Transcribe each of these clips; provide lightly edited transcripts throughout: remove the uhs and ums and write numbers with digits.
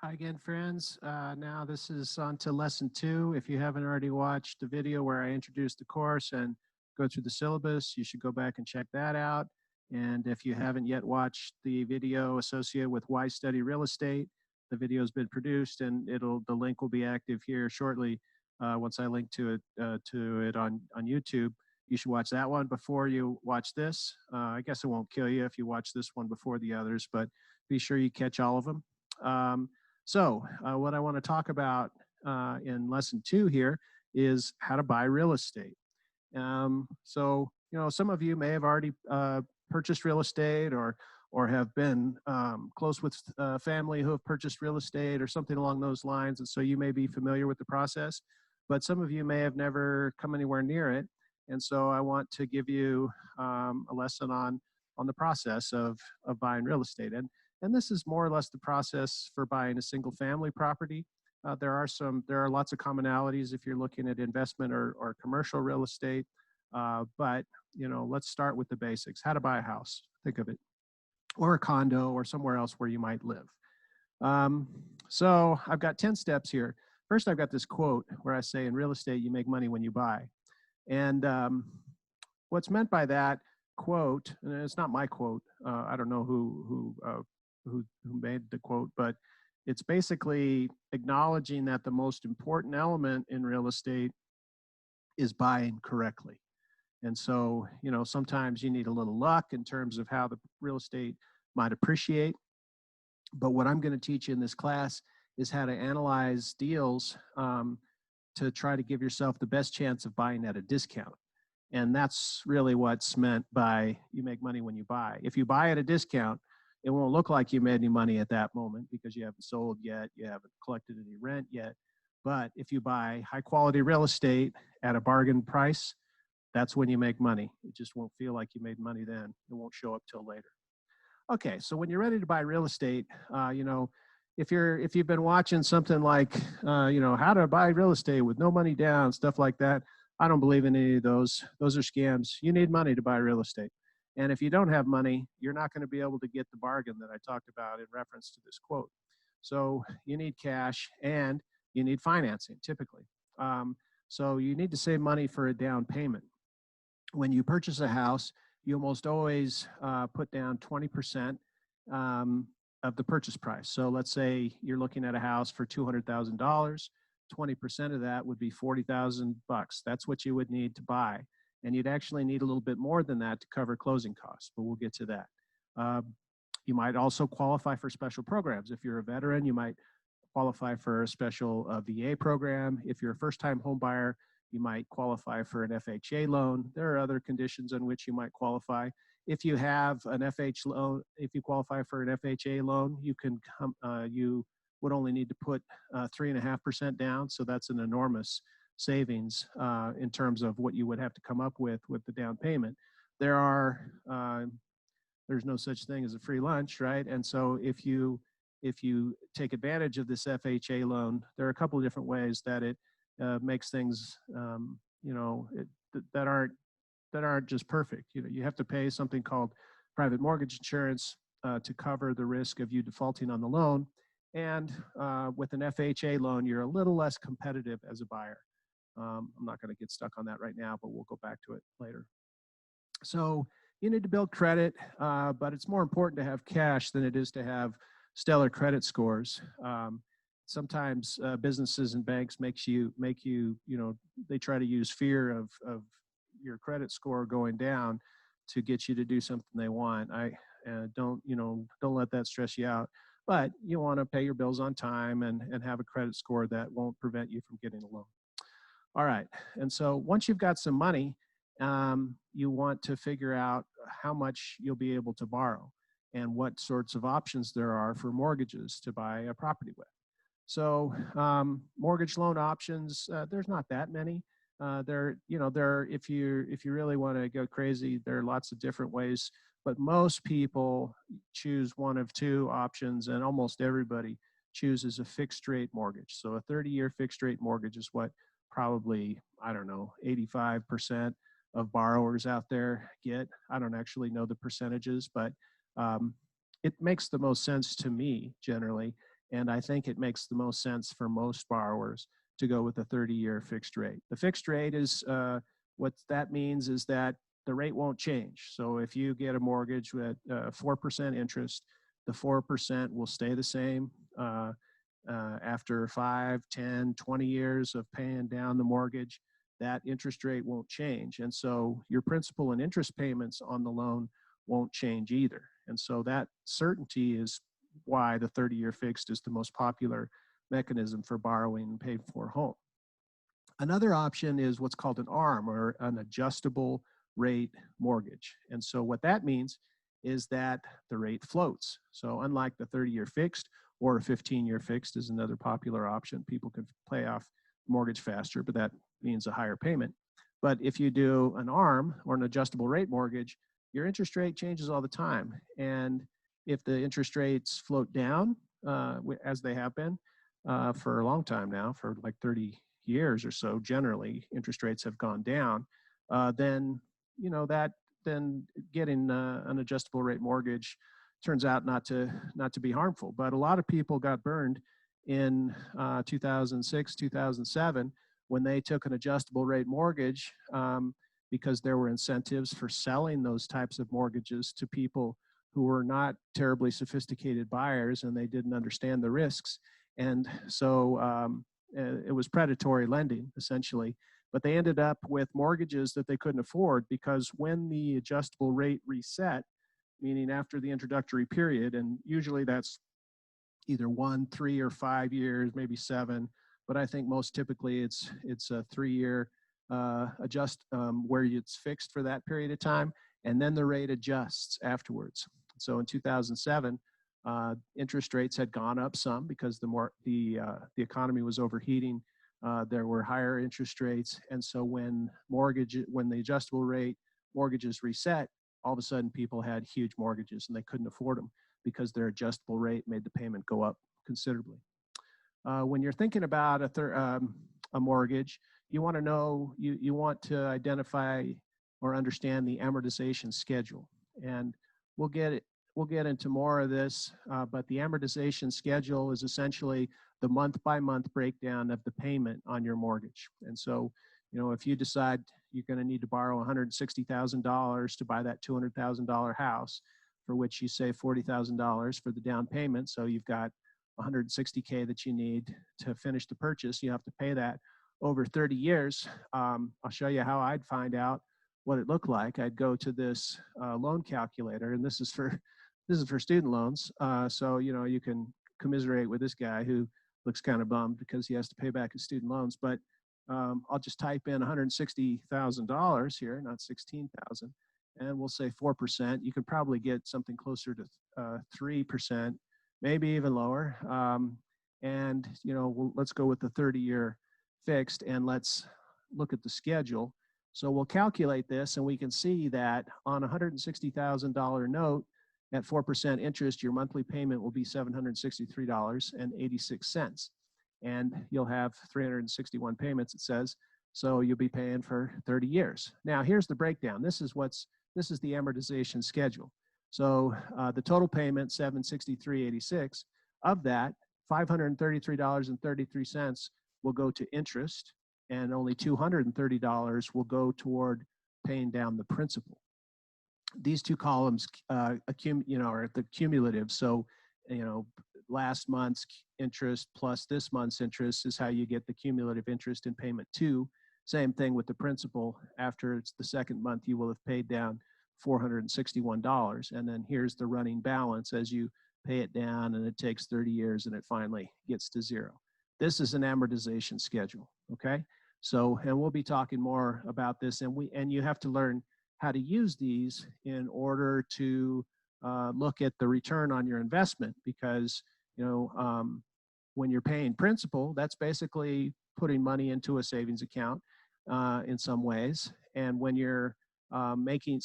Hi again, friends. Now this is on to lesson 2. If you haven't already watched the video where I introduced the course and go through the syllabus, you should go back and check that out. And if you haven't yet watched the video associated with why study real estate, the video has been produced and the link will be active here shortly once I link to it on YouTube. You should watch that one before you watch this. I guess it won't kill you if you watch this one before the others, but be sure you catch all of them. What I want to talk about in lesson 2 here is how to buy real estate. Some of you may have already purchased real estate or have been close with family who have purchased real estate or something along those lines, and so you may be familiar with the process. But some of you may have never come anywhere near it, and so I want to give you a lesson on the process of buying real estate. And this is more or less the process for buying a single family property. There are lots of commonalities if you're looking at investment or commercial real estate. But let's start with the basics. How to buy a house, think of it, or a condo or somewhere else where you might live. So I've got 10 steps here. First, I've got this quote where I say, in real estate, you make money when you buy. And what's meant by that quote, and it's not my quote, I don't know who made the quote, but it's basically acknowledging that the most important element in real estate is buying correctly. And so, sometimes you need a little luck in terms of how the real estate might appreciate. But what I'm going to teach you in this class is how to analyze deals to try to give yourself the best chance of buying at a discount. And that's really what's meant by you make money when you buy. If you buy at a discount, it won't look like you made any money at that moment because you haven't sold yet, you haven't collected any rent yet. But if you buy high quality real estate at a bargain price, that's when you make money. It just won't feel like you made money then. It won't show up till later. Okay, so when you're ready to buy real estate, if you've been watching something like how to buy real estate with no money down, stuff like that, I don't believe in any of those. Those are scams. You need money to buy real estate. And if you don't have money, you're not going to be able to get the bargain that I talked about in reference to this quote. So you need cash and you need financing typically. So you need to save money for a down payment. When you purchase a house, you almost always put down 20% of the purchase price. So let's say you're looking at a house for $200,000. 20% of that would be $40,000. That's what you would need to buy. And you'd actually need a little bit more than that to cover closing costs, but we'll get to that. You might also qualify for special programs. If you're a veteran, you might qualify for a special VA program. If you're a first-time home buyer, you might qualify for an FHA loan. There are other conditions on which you might qualify. If you have an if you qualify for an FHA loan, you would only need to put 3.5% down. So that's an enormous savings in terms of what you would have to come up with the down payment. There's no such thing as a free lunch, right? And so if you take advantage of this FHA loan, there are a couple of different ways that it makes things that aren't just perfect. You have to pay something called private mortgage insurance to cover the risk of you defaulting on the loan. And with an FHA loan, you're a little less competitive as a buyer. I'm not going to get stuck on that right now, but we'll go back to it later. So you need to build credit, but it's more important to have cash than it is to have stellar credit scores. Sometimes businesses and banks they try to use fear of your credit score going down to get you to do something they want. Don't let that stress you out. But you want to pay your bills on time and have a credit score that won't prevent you from getting a loan. All right, and so once you've got some money, you want to figure out how much you'll be able to borrow and what sorts of options there are for mortgages to buy a property with. So mortgage loan options, there's not that many. If you really want to go crazy, there are lots of different ways, but most people choose one of two options, and almost everybody chooses a fixed rate mortgage. So a 30-year fixed rate mortgage is what probably, 85% of borrowers out there get. I don't actually know the percentages, but it makes the most sense to me generally. And I think it makes the most sense for most borrowers to go with a 30-year fixed rate. The fixed rate is, what that means is that the rate won't change. So if you get a mortgage with 4% interest, the 4% will stay the same after 5, 10, 20 years of paying down the mortgage. That interest rate won't change. And so your principal and interest payments on the loan won't change either. And so that certainty is why the 30-year fixed is the most popular mechanism for borrowing and paid for home. Another option is what's called an ARM, or an adjustable rate mortgage. And so what that means is that the rate floats. So unlike the 30-year fixed, or a 15-year fixed is another popular option. People can pay off mortgage faster, but that means a higher payment. But if you do an ARM, or an adjustable rate mortgage, your interest rate changes all the time. And if the interest rates float down, as they have been for a long time now, for like 30 years or so, generally interest rates have gone down, then then getting an adjustable rate mortgage turns out not to be harmful. But a lot of people got burned in 2006, 2007 when they took an adjustable rate mortgage, because there were incentives for selling those types of mortgages to people who were not terribly sophisticated buyers, and they didn't understand the risks. And so it was predatory lending, essentially. But they ended up with mortgages that they couldn't afford, because when the adjustable rate reset, meaning after the introductory period, and usually that's either 1, 3, or 5 years, maybe 7, but I think most typically it's a 3-year where it's fixed for that period of time, and then the rate adjusts afterwards. So in 2007, interest rates had gone up some because the economy was overheating. There were higher interest rates, and so when the adjustable rate mortgages reset, all of a sudden people had huge mortgages and they couldn't afford them because their adjustable rate made the payment go up considerably. When you're thinking about a mortgage, you want to know, you want to identify or understand the amortization schedule. And we'll get into more of this, but the amortization schedule is essentially the month-by-month breakdown of the payment on your mortgage. And so, if you decide you're going to need to borrow $160,000 to buy that $200,000 house, for which you save $40,000 for the down payment, so you've got $160K that you need to finish the purchase. You have to pay that over 30 years. I'll show you how I'd find out what it looked like. I'd go to this loan calculator, and this is for student loans. So you can commiserate with this guy who looks kind of bummed because he has to pay back his student loans. But I'll just type in $160,000 here, not 16,000, and we'll say 4%. You could probably get something closer to 3%, maybe even lower. And let's go with the 30-year fixed, and let's look at the schedule. So we'll calculate this, and we can see that on a $160,000 note at 4% interest, your monthly payment will be $763.86. And you'll have 361 payments, it says. So you'll be paying for 30 years. Now, here's the breakdown. This is the amortization schedule. So the total payment, $763.86. Of that, $533.33 will go to interest, and only $230 will go toward paying down the principal. These two columns are the cumulative. So, last month's interest plus this month's interest is how you get the cumulative interest in payment 2. Same thing with the principal. After it's the second month, you will have paid down $461. And then here's the running balance as you pay it down, and it takes 30 years and it finally gets to 0. This is an amortization schedule, okay? So, and we'll be talking more about this, and you have to learn how to use these in order to look at the return on your investment, because when you're paying principal, that's basically putting money into a savings account in some ways. And when you're making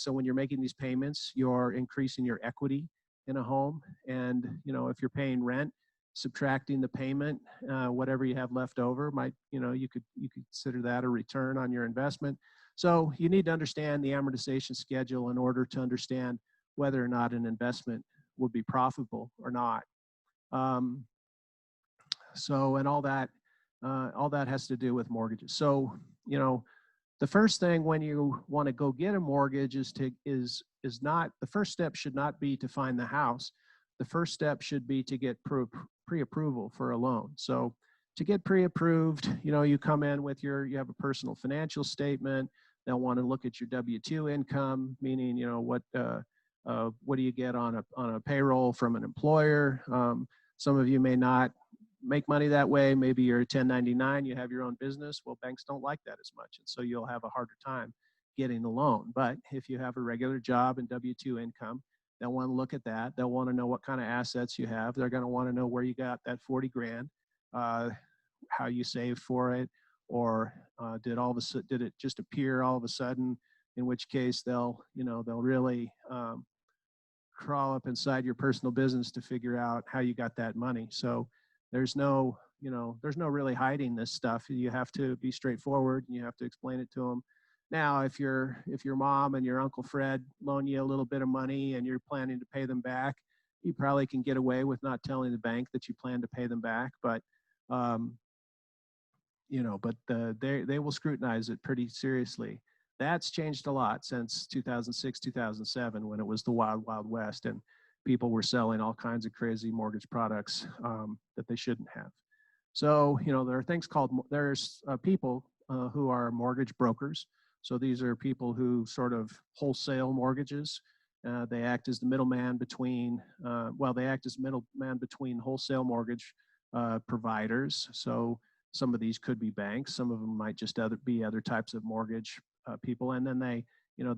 these payments, you're increasing your equity in a home. And if you're paying rent, subtracting the payment, whatever you have left over might, you could consider that a return on your investment. So you need to understand the amortization schedule in order to understand whether or not an investment will be profitable or not. So, and all that has to do with mortgages. So, the first thing when you want to go get a mortgage is not, the first step should not be to find the house. The first step should be to get pre-approval for a loan. So to get pre-approved, you come in with you have a personal financial statement. They'll want to look at your W-2 income, meaning, what do you get on a payroll from an employer? Some of you may not make money that way. Maybe you're a 1099, you have your own business. Well, banks don't like that as much. And so you'll have a harder time getting the loan. But if you have a regular job and W-2 income, they'll want to look at that. They'll want to know what kind of assets you have. They're going to want to know where you got that 40 grand, how you saved for it, or did it just appear all of a sudden, in which case they'll really crawl up inside your personal business to figure out how you got that money. So there's no really hiding this stuff. You have to be straightforward and you have to explain it to them. Now, if your mom and your Uncle Fred loan you a little bit of money and you're planning to pay them back, you probably can get away with not telling the bank that you plan to pay them back. But they will scrutinize it pretty seriously. That's changed a lot since 2006, 2007, when it was the wild, wild west and people were selling all kinds of crazy mortgage products that they shouldn't have. So, there are things called, there's people who are mortgage brokers. So these are people who sort of wholesale mortgages. They act as the middleman between, between wholesale mortgage providers. So some of these could be banks. Some of them might just be other types of mortgage people. And then they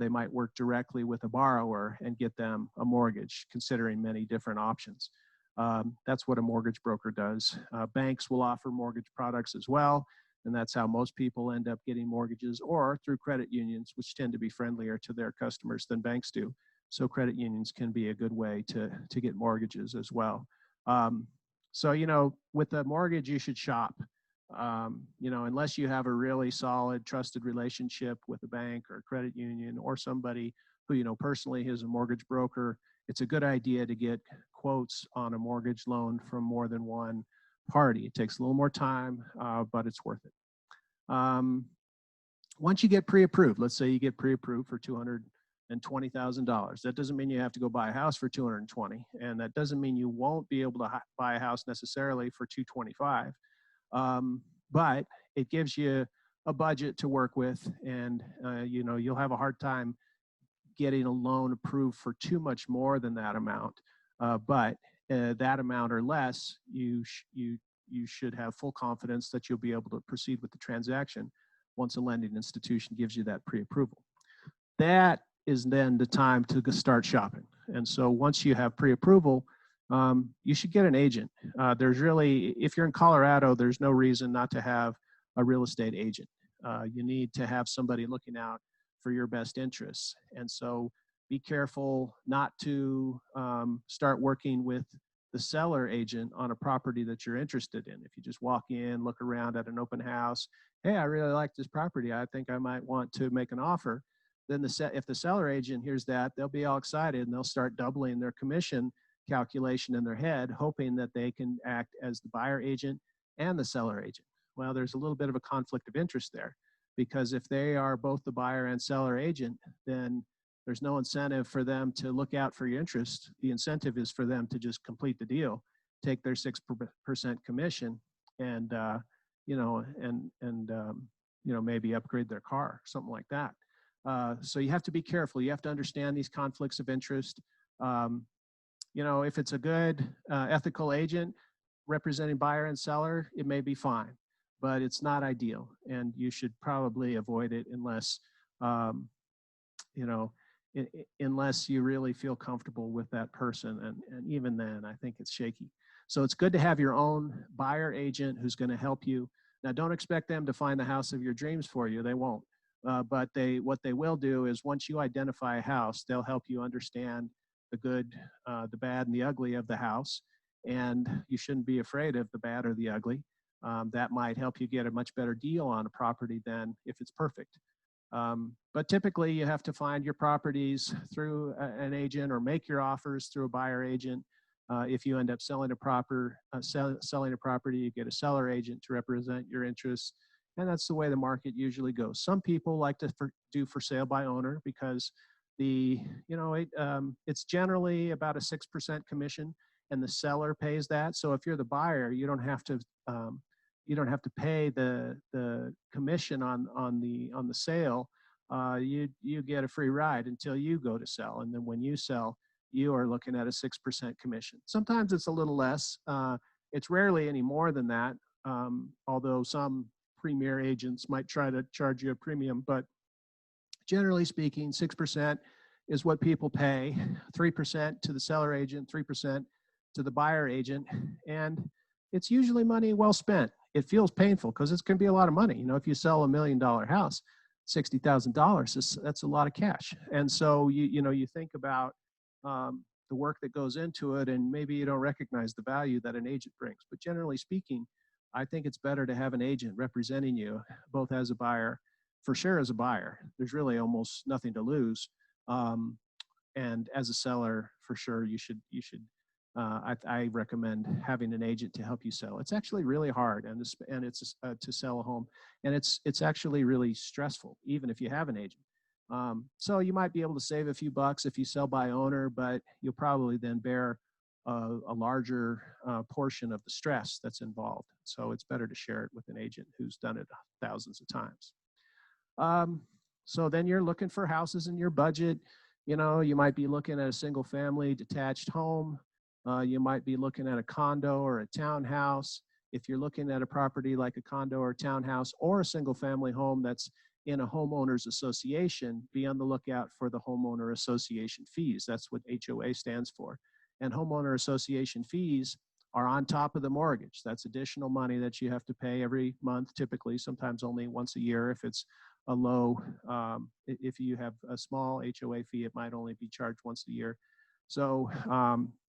might work directly with a borrower and get them a mortgage, considering many different options. That's what a mortgage broker does. Banks will offer mortgage products as well, and that's how most people end up getting mortgages, or through credit unions, which tend to be friendlier to their customers than banks do. So credit unions can be a good way to get mortgages as well. So, with a mortgage, you should shop. Unless you have a really solid, trusted relationship with a bank or a credit union or somebody who, personally is a mortgage broker, it's a good idea to get quotes on a mortgage loan from more than one party. It takes a little more time, but it's worth it. Once you get pre-approved, let's say you get pre-approved for $220,000. That doesn't mean you have to go buy a house for $220,000, and that doesn't mean you won't be able to buy a house necessarily for $225,000. But it gives you a budget to work with, and you'll have a hard time getting a loan approved for too much more than that amount. But that amount or less, you should have full confidence that you'll be able to proceed with the transaction once a lending institution gives you that pre-approval. That is then the time to start shopping. And so once you have pre-approval, you should get an agent. If you're in Colorado, there's no reason not to have a real estate agent. You need to have somebody looking out for your best interests. And so be careful not to start working with the seller agent on a property that you're interested in. If you just walk in, look around at an open house, hey, I really like this property, I think I might want to make an offer. Then if the seller agent hears that, they'll be all excited and they'll start doubling their commission calculation in their head, hoping that they can act as the buyer agent and the seller agent. Well, there's a little bit of a conflict of interest there, because if they are both the buyer and seller agent, then there's no incentive for them to look out for your interest. The incentive is for them to just complete the deal, take their 6% commission, and maybe upgrade their car, something like that. So you have to be careful. You have to understand these conflicts of interest. If it's a good ethical agent representing buyer and seller, it may be fine, but it's not ideal, and you should probably avoid it unless unless you really feel comfortable with that person, and even then, I think it's shaky. So it's good to have your own buyer agent who's going to help you. Now, don't expect them to find the house of your dreams for you. They won't. But what they will do is, once you identify a house, they'll help you understand the good, the bad, and the ugly of the house. And you shouldn't be afraid of the bad or the ugly. That might help you get a much better deal on a property than if it's perfect. But typically, you have to find your properties through an agent or make your offers through a buyer agent. If you end up selling selling a property, you get a seller agent to represent your interests, and that's the way the market usually goes. Some people like to do for sale by owner because it's generally about a 6% commission, and the seller pays that. So if you're the buyer, you don't have to pay the commission on the sale. You get a free ride until you go to sell, and then when you sell, you are looking at a 6% commission. Sometimes it's a little less. It's rarely any more than that, although some premier agents might try to charge you a premium. But generally speaking, 6% is what people pay, 3% to the seller agent, 3% to the buyer agent, and it's usually money well spent. It feels painful because it's going to be a lot of money. You know, if you sell $1 million house, $60,000, that's a lot of cash. And so you think about the work that goes into it, and maybe you don't recognize the value that an agent brings. But generally speaking, I think it's better to have an agent representing you, both as a buyer, for sure as a buyer. There's really almost nothing to lose, and as a seller, for sure, you should. I recommend having an agent to help you sell. It's actually really hard, and it's to sell a home, and it's actually really stressful, even if you have an agent. So you might be able to save a few bucks if you sell by owner, but you'll probably then bear a larger portion of the stress that's involved. So it's better to share it with an agent who's done it thousands of times. So then you're looking for houses in your budget. You know, you might be looking at a single family detached home. You might be looking at a condo or a townhouse. If you're looking at a property like a condo or a townhouse or a single family home that's in a homeowners association, be on the lookout for the homeowner association fees. That's what HOA stands for. And homeowner association fees are on top of the mortgage. That's additional money that you have to pay every month, typically, sometimes only once a year. If it's a low, if you have a small HOA fee, it might only be charged once a year. So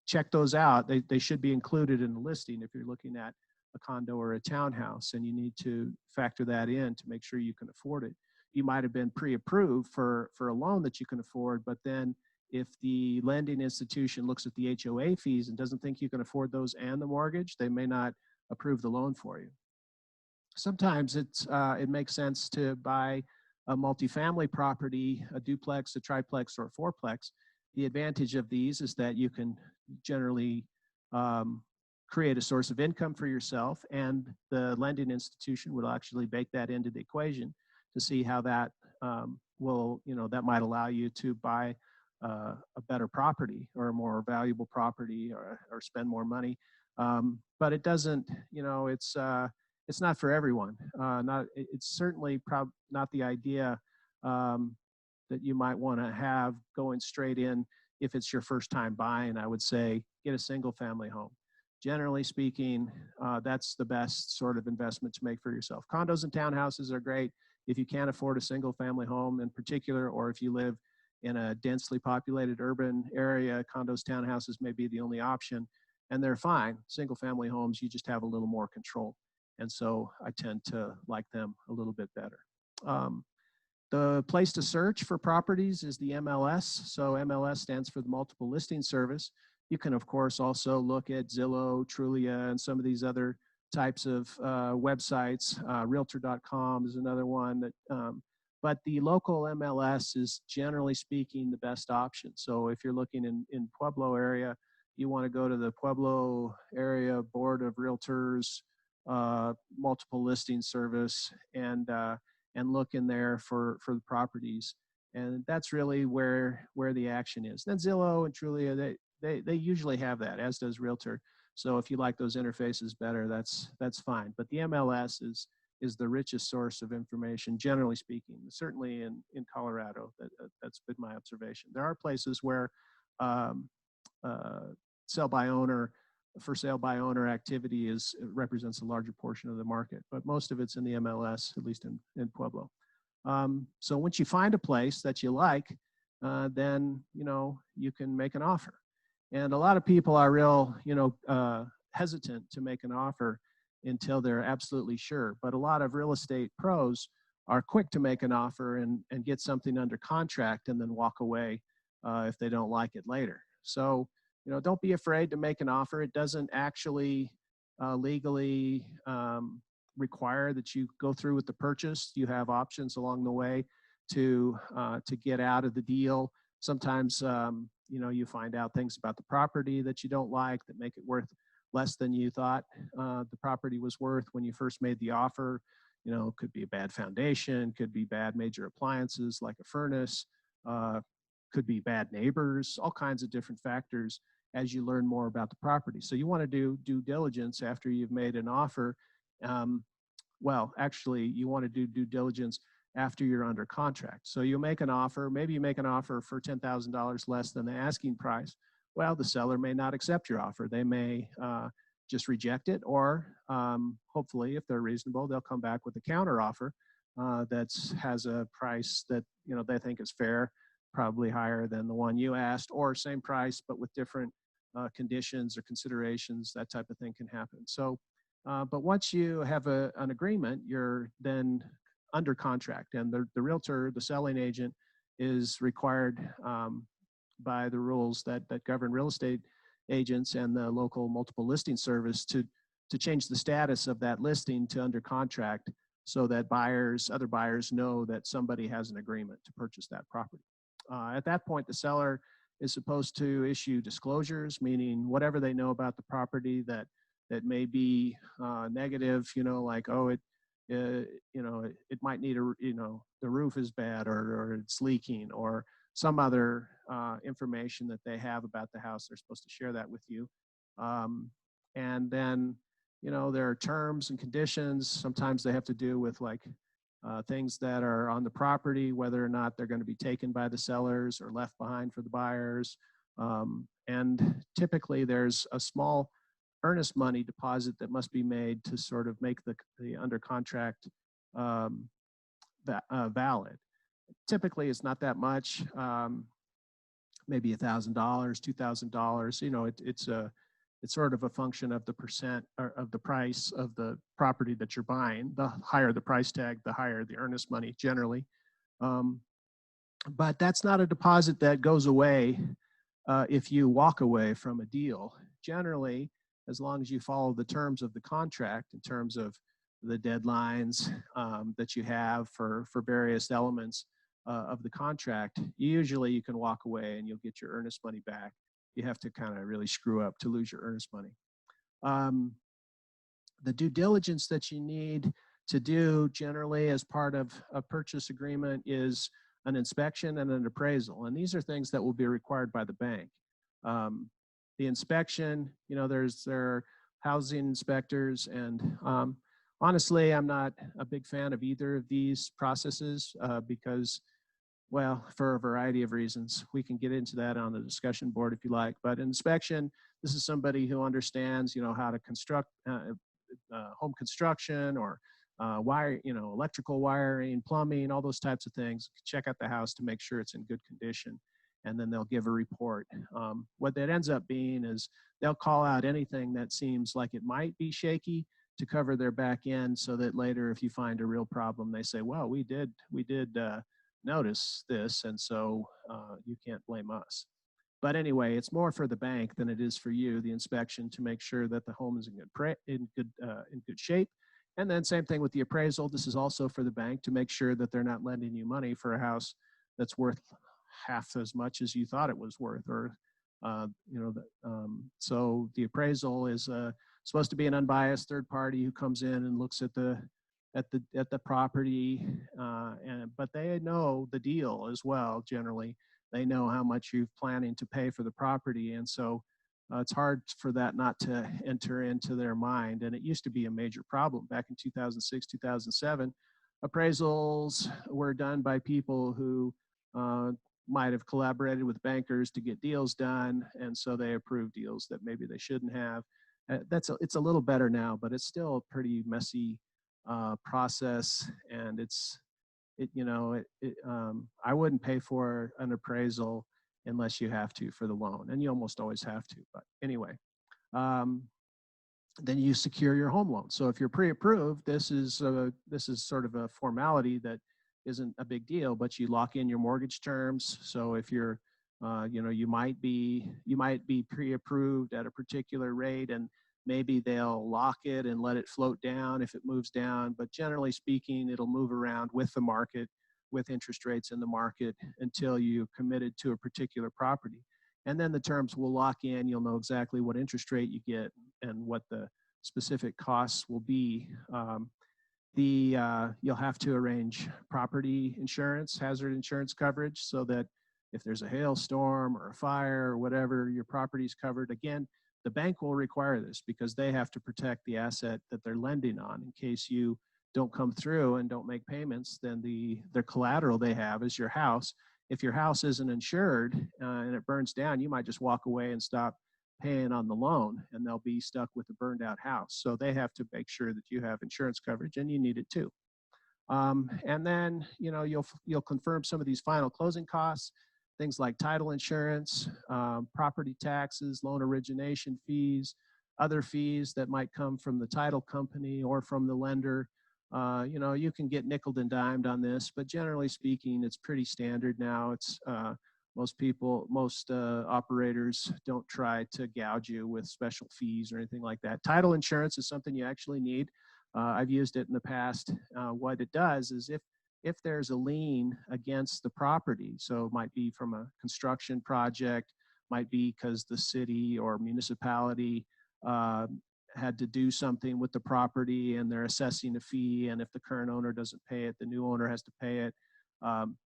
check those out. They should be included in the listing if you're looking at a condo or a townhouse, and you need to factor that in to make sure you can afford it. You might have been pre-approved for a loan that you can afford, but then if the lending institution looks at the HOA fees and doesn't think you can afford those and the mortgage, they may not approve the loan for you. Sometimes it makes sense to buy a multifamily property, a duplex, a triplex, or a fourplex. The advantage of these is that you can generally create a source of income for yourself, and the lending institution will actually bake that into the equation to see how that that might allow you to buy a better property or a more valuable property or spend more money. But it doesn't, it's not for everyone. It's certainly not the idea that you might want to have going straight in. If it's your first time buying, I would say get a single family home. Generally speaking, that's the best sort of investment to make for yourself. Condos and townhouses are great if you can't afford a single family home in particular, or if you live in a densely populated urban area. Condos, townhouses may be the only option, and they're fine. Single family homes, you just have a little more control. And so I tend to like them a little bit better. The place to search for properties is the MLS. So MLS stands for the Multiple Listing Service. You can, of course, also look at Zillow, Trulia, and some of these other types of websites. Realtor.com is another one. But the local MLS is, generally speaking, the best option. So if you're looking in Pueblo area, you want to go to the Pueblo Area Board of Realtors Multiple Listing Service and look in there for the properties. And that's really where the action is. Then Zillow and Trulia, they usually have that, as does Realtor. So if you like those interfaces better, that's fine. But the MLS is the richest source of information, generally speaking. Certainly in Colorado, that's been my observation. There are places where for sale by owner activity represents a larger portion of the market, but most of it's in the MLS, at least in Pueblo. So once you find a place that you like, then you can make an offer. And a lot of people are real hesitant to make an offer until they're absolutely sure. But a lot of real estate pros are quick to make an offer and get something under contract and then walk away if they don't like it later. So don't be afraid to make an offer. It doesn't actually legally require that you go through with the purchase. You have options along the way to get out of the deal. Sometimes you find out things about the property that you don't like that make it worth less than you thought the property was worth when you first made the offer. Could be a bad foundation, could be bad major appliances like a furnace, could be bad neighbors, all kinds of different factors as you learn more about the property. So you want to do due diligence after you've made an offer. Well, actually, you want to do due diligence after you're under contract. So you make an offer, maybe you make an offer for $10,000 less than the asking price. Well, the seller may not accept your offer. They may just reject it, or hopefully, if they're reasonable, they'll come back with a counter offer that has a price that they think is fair, probably higher than the one you asked, or same price but with different conditions or considerations. That type of thing can happen. So, but once you have an agreement, you're then under contract, and the realtor, the selling agent, is required by the rules that govern real estate agents and the local multiple listing service to change the status of that listing to under contract, so that other buyers know that somebody has an agreement to purchase that property. At that point, the seller is supposed to issue disclosures, meaning whatever they know about the property that may be negative, like, oh, it might need the roof is bad, or it's leaking, or some other information that they have about the house. They're supposed to share that with you. And then, there are terms and conditions. Sometimes they have to do with things that are on the property, whether or not they're going to be taken by the sellers or left behind for the buyers. And typically there's a small earnest money deposit that must be made to sort of make the under contract valid. Typically it's not that much, maybe $1,000, $2,000. It's sort of a function of the percent or of the price of the property that you're buying. The higher the price tag, the higher the earnest money generally. But that's not a deposit that goes away if you walk away from a deal. Generally, as long as you follow the terms of the contract in terms of the deadlines that you have for various elements of the contract, usually you can walk away and you'll get your earnest money back. You have to kind of really screw up to lose your earnest money. The due diligence that you need to do generally as part of a purchase agreement is an inspection and an appraisal. And these are things that will be required by the bank. The inspection, there are housing inspectors, and honestly, I'm not a big fan of either of these processes because, well, for a variety of reasons. We can get into that on the discussion board if you like. But inspection, this is somebody who understands, how to construct home construction, or wire, electrical wiring, plumbing, all those types of things. Check out the house to make sure it's in good condition, and then they'll give a report. What that ends up being is they'll call out anything that seems like it might be shaky to cover their back end, so that later, if you find a real problem, they say, well, we did notice this, and so you can't blame us. But anyway, it's more for the bank than it is for you, the inspection, to make sure that the home is in good shape. And then same thing with the appraisal. This is also for the bank to make sure that they're not lending you money for a house that's worth half as much as you thought it was worth, or so the appraisal is supposed to be an unbiased third party who comes in and looks at the property, but they know the deal as well. Generally, they know how much you're planning to pay for the property, and so it's hard for that not to enter into their mind. And it used to be a major problem back in 2006, 2007. Appraisals were done by people who might have collaborated with bankers to get deals done, and so they approved deals that maybe they shouldn't have. It's a little better now, but it's still a pretty messy process, and I wouldn't pay for an appraisal unless you have to for the loan, and you almost always have to. But anyway, then you secure your home loan. So if you're pre-approved, this is sort of a formality that isn't a big deal, but you lock in your mortgage terms. So if you're You know, you might be pre-approved at a particular rate, and maybe they'll lock it and let it float down if it moves down. But generally speaking, it'll move around with the market, with interest rates in the market until you're committed to a particular property. And then the terms will lock in. You'll know exactly what interest rate you get and what the specific costs will be. You'll have to arrange property insurance, hazard insurance coverage, so that if there's a hailstorm or a fire or whatever, your property's covered. Again, the bank will require this because they have to protect the asset that they're lending on. In case you don't come through and don't make payments, then the collateral they have is your house. If your house isn't insured and it burns down, you might just walk away and stop paying on the loan, and they'll be stuck with a burned out house. So they have to make sure that you have insurance coverage, and you need it too. And then, you know, you'll confirm some of these final closing costs, things like title insurance, property taxes, loan origination fees, other fees that might come from the title company or from the lender. You know, you can get nickeled and dimed on this, but generally speaking, it's pretty standard now. It's most operators don't try to gouge you with special fees or anything like that. Title insurance is something you actually need. I've used it in the past. What it does is if there's a lien against the property, so it might be from a construction project, might be because the city or municipality had to do something with the property and they're assessing a fee, and if the current owner doesn't pay it, the new owner has to pay it.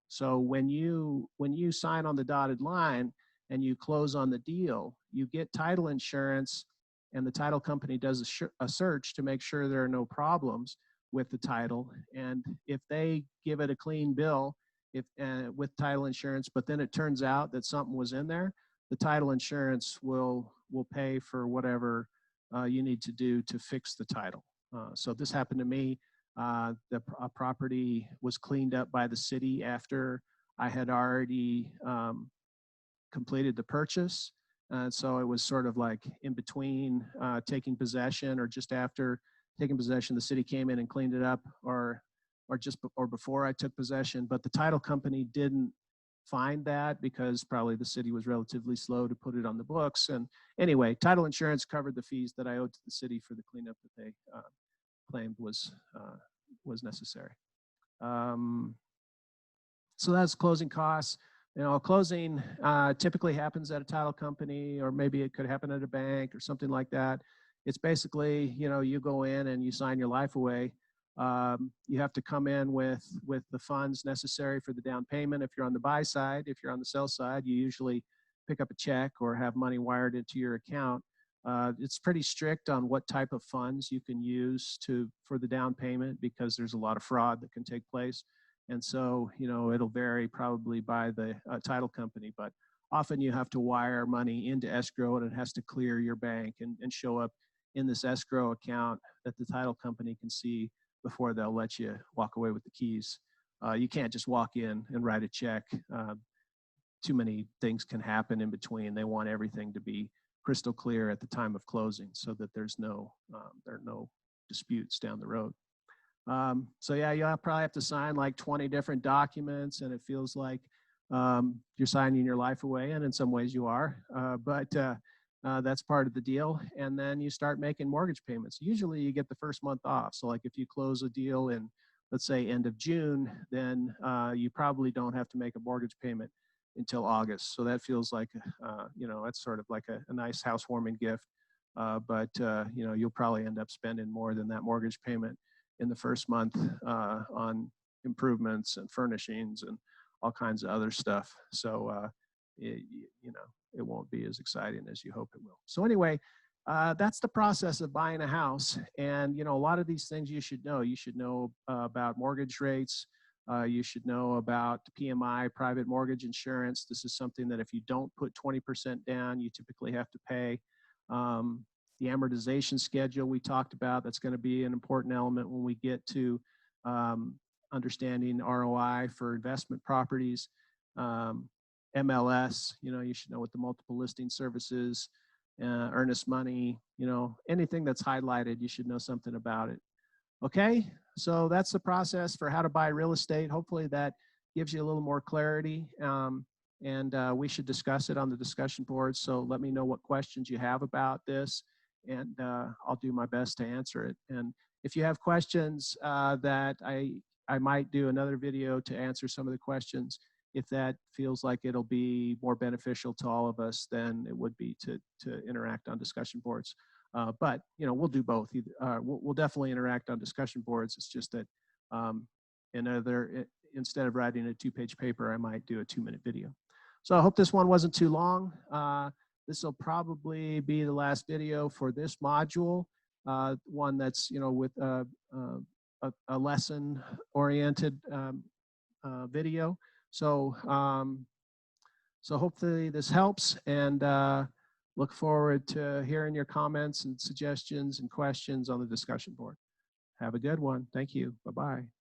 So when you sign on the dotted line and you close on the deal, you get title insurance, and the title company does a search to make sure there are no problems with the title. And if they give it a clean bill with title insurance, but then it turns out that something was in there, the title insurance will pay for whatever you need to do to fix the title. So this happened to me. The property was cleaned up by the city after I had already completed the purchase. And so it was sort of like in between taking possession or just after taking possession, the city came in and cleaned it up, or before I took possession. But the title company didn't find that because probably the city was relatively slow to put it on the books. And anyway, title insurance covered the fees that I owed to the city for the cleanup that they claimed was necessary. So that's closing costs. You know, closing typically happens at a title company, or maybe it could happen at a bank or something like that. It's basically, you know, you go in and you sign your life away. You have to come in with the funds necessary for the down payment. If you're on the buy side, if you're on the sell side, you usually pick up a check or have money wired into your account. It's pretty strict on what type of funds you can use for the down payment, because there's a lot of fraud that can take place. And so, you know, it'll vary probably by the title company, but often you have to wire money into escrow, and it has to clear your bank and show up in this escrow account that the title company can see before they'll let you walk away with the keys. You can't just walk in and write a check. Too many things can happen in between. They want everything to be crystal clear at the time of closing, so that there are no disputes down the road. So yeah, you'll probably have to sign like 20 different documents, and it feels like you're signing your life away, and in some ways you are, but that's part of the deal. And then you start making mortgage payments. Usually you get the first month off. So like if you close a deal in, let's say, end of June, then you probably don't have to make a mortgage payment until August. So that feels like, you know, that's sort of like a nice housewarming gift. But you know, you'll probably end up spending more than that mortgage payment in the first month on improvements and furnishings and all kinds of other stuff. So, you know, it won't be as exciting as you hope it will. So anyway, that's the process of buying a house. And, you know, a lot of these things you should know. You should know about mortgage rates. You should know about PMI, private mortgage insurance. This is something that if you don't put 20% down, you typically have to pay. The amortization schedule we talked about, that's going to be an important element when we get to understanding ROI for investment properties. MLS, you know, you should know what the multiple listing services, earnest money, you know, anything that's highlighted, you should know something about it. Okay, so that's the process for how to buy real estate. Hopefully that gives you a little more clarity. and we should discuss it on the discussion board. So let me know what questions you have about this, and I'll do my best to answer it. And if you have questions that I might do another video to answer some of the questions. If that feels like it'll be more beneficial to all of us than it would be to interact on discussion boards. But we'll do both. We'll definitely interact on discussion boards. It's just that instead of writing a 2-page paper, I might do a 2-minute video. So I hope this one wasn't too long. This will probably be the last video for this module, one that's with a lesson-oriented video. So so hopefully this helps, and look forward to hearing your comments and suggestions and questions on the discussion board. Have a good one. Thank you. Bye-bye.